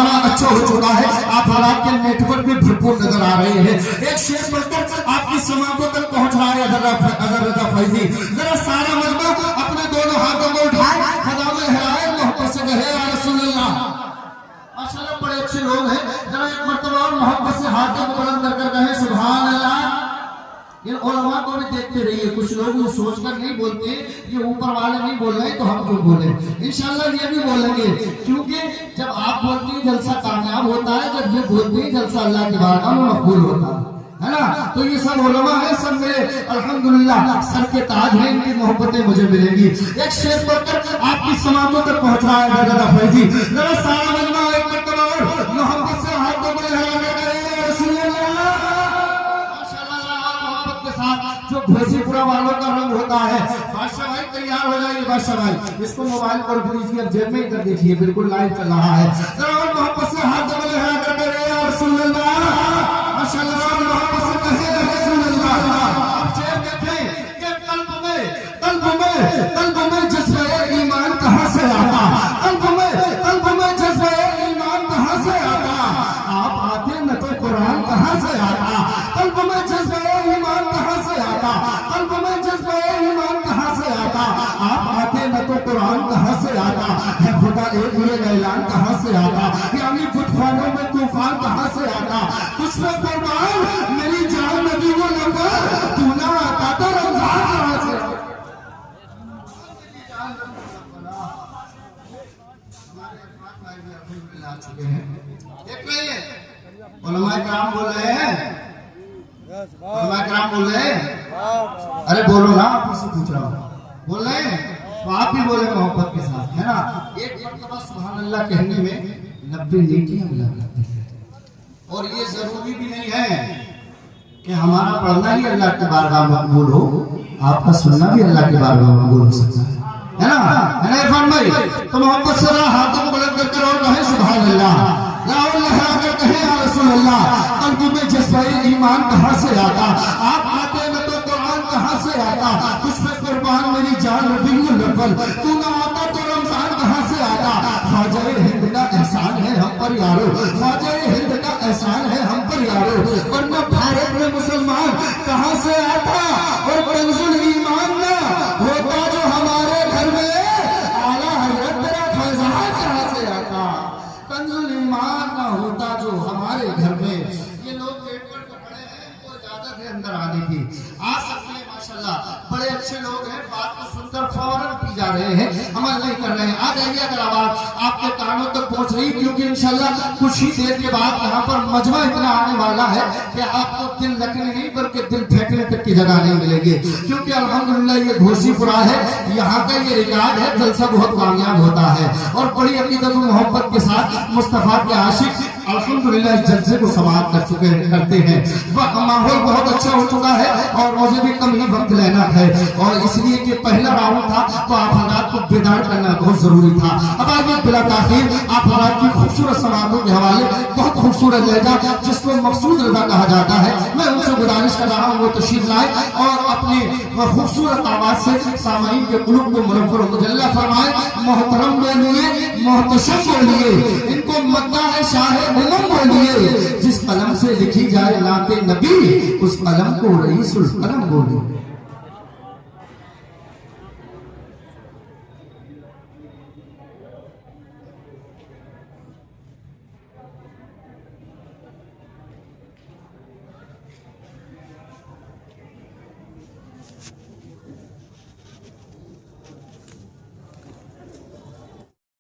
जमाना अच्छा हो चुका है, आप हालात के नेटवर्क में भरपूर नजर आ रहे हैं। एक शेर पढ़कर आपकी समातों तक पहुंच रहा है अगर रजा फैजी। जरा सारा मजमा अपने दोनों हाथों को उठाए, खदा में हराए, मोहब्बत से कहे या रसूलुल्लाह। माशाल्लाह बड़े अच्छे लोग हैं। जरा एक मर्तबा और मोहब्बत से हाथों को बुलंद कर कहे सुभान अल्लाह। इन उलमा को भी देखते रहिए, कुछ लोग ये सोचकर नहीं बोलते ये ऊपर वाले नहीं बोल रहे तो हम क्यों बोले। इंशाल्लाह ये भी बोलेंगे, क्योंकि जब आप बोलते हैं जलसा कामयाब होता है, जब ये बोलते हैं जलसा अल्लाह के बारगाह में मकबूल होता है ना। तो ये सब उलमा है, सब मेरे अल्हम्दुलिल्लाह सर के ताज हैं, इनकी मोहब्बतें मुझे मिलेंगी। एक शेर पढ़कर आपकी समातों तक पहुंच रहा है दादा फैजी। जरा सारा मजमा एक मर्तबा और मोहब्बत से हाथों को जो घोसीपुरा वालों का रंग होता है। बादशाह भाई तैयार हो जाइए, बादशाह भाई इसको मोबाइल पर दीजिए, जेब में कर दीजिए, बिल्कुल लाइव चल रहा है। जरा मोहब्बत से हाथ दबा लगा कर या रसूलुल्लाह माशाअल्लाह, मोहब्बत से कहे रसूलुल्लाह। आप शेर कहते हैं कि कल्ब में जज्बे ईमान कहां से आता, कल्ब में जज्बे ईमान कहां से आता, आप आते न तो कुरान कहां से आता, कल्ब में जज्बे ईमान कहां से आता, कल्ब में जज्बे ईमान कहां से आता, आप आते न तो कुरान कहां से आता, है खुदा एक ये ऐलान कहां से आता, यानी तूफानों में तूफान कहां से आता, कुछ में कुर्बान मेरी जान नबी वो लगा, तू ना आता तो रमजान कहां से आ चुके हैं। देख रही है उलमा कराम बोल रहे हैं, उलमा कराम बोल रहे हैं, अरे बोलो ना, आपसे पूछ रहा हूँ, बोल रहे हैं तो आप भी बोले मोहब्बत के साथ, है ना। एक मर्तबा सुभान अल्लाह कहने में 90 नेकियां मिला करती है। और ये जरूरी भी नहीं है कि हमारा पढ़ना ही अल्लाह के बारगाह में मकबूल हो, आपका सुनना भी अल्लाह के बारगाह में मकबूल हो सकता है ना, है ना इरफान भाई। तो मोहब्बत से हाथों को बुलंद करके और कहे सुभान अल्लाह, ला इलाहा इल्लल्लाह कहे या रसूलुल्लाह। कल्ब में जज्बे ईमान कहां से आता, आप आते न तो कुरान कहां से आता, कुछ पे कुर्बान मेरी जान रबीउल अव्वल, तू ना आता तो रमजान कहां से आता, ख्वाजा हिंद का एहसान है हम पर यारो, ख्वाजा हिंद का एहसान है हम पर यारो, वरना भारत में मुसलमान कहां से आता, और कंजुल ईमान ना होता जो हमारे घर में, आला हजरत तेरा फैजान कहां से आता, कंजुल ईमान ना होता जो हमारे घर में। ये लोग पेट पर पकड़े हैं, इनको इजाजत है अंदर आने की, आ सकते हैं माशाल्लाह, बड़े अच्छे लोग हैं, बात को सुनकर फौरन पी जा रहे हैं, अमल नहीं कर रहे हैं। आ जाइए अगर आवाज आपके कानों तक पहुंच रही, क्योंकि इंशाल्लाह कुछ ही देर के बाद यहाँ पर मजमा इतना आने वाला है कि आपको दिल रखने नहीं बल्कि दिल फेंकने तक की जगह नहीं मिलेगी, क्योंकि अल्हम्दुलिल्लाह ये घोसीपुरा है, यहाँ का ये रिकॉर्ड है, जलसा बहुत कामयाब होता है। और बड़ी अकीदत मोहब्बत के साथ मुस्तफा के आशिक अल्हम्दुलिल्लाह इस जलसे को समाप्त करते हैं। माहौल बहुत अच्छा हो चुका है और मुझे भी कम ही वक्त लेना है, और इसलिए कि पहला राउंड था तो आप हजरात को बेदार करना बहुत जरूरी था। अब आगे बिला ताखीर आप हजरात की खूबसूरत समातों के हवाले बहुत खूबसूरत लहजा जिसको मकसूद रजा कहा जाता है, मैं उनसे गुजारिश कर रहा हूँ वो तशरीफ लाए और अपनी खूबसूरत आवाज से सामाईन के कुलूब को मुनव्वर मुजल्ला फरमाए। मोहतरम बोलिए, मोहतशम बोलिए, इनको मद्दाह शाह उमम बोलिए, जिस कलम से लिखी जाए नाते नबी उस कलम को रईसुल कलम बोलिए।